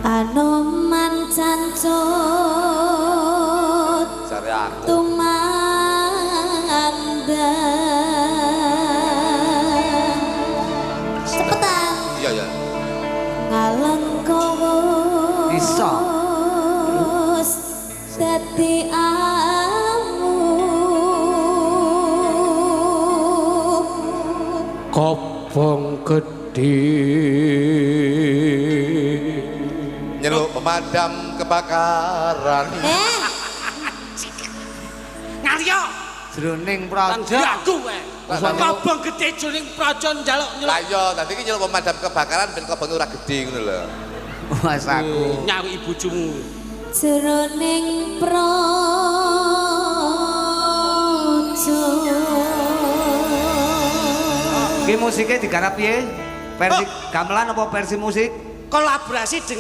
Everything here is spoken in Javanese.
Anoman cancut tumandang cepetan iya ya ngalengkowo bisa dadi amu kobong gede nyeluk pemadam kebakaran ngaryo jroning praja aku kobong gede jroning praja njaluk lah iya tadi ki nyeluk pemadam kebakaran ben kobonge ora gedhe ngono lho mas aku nyawi bojomu jroning praja iki musiknya digarap piye versi gamelan apa versi musik kolaborasi dengan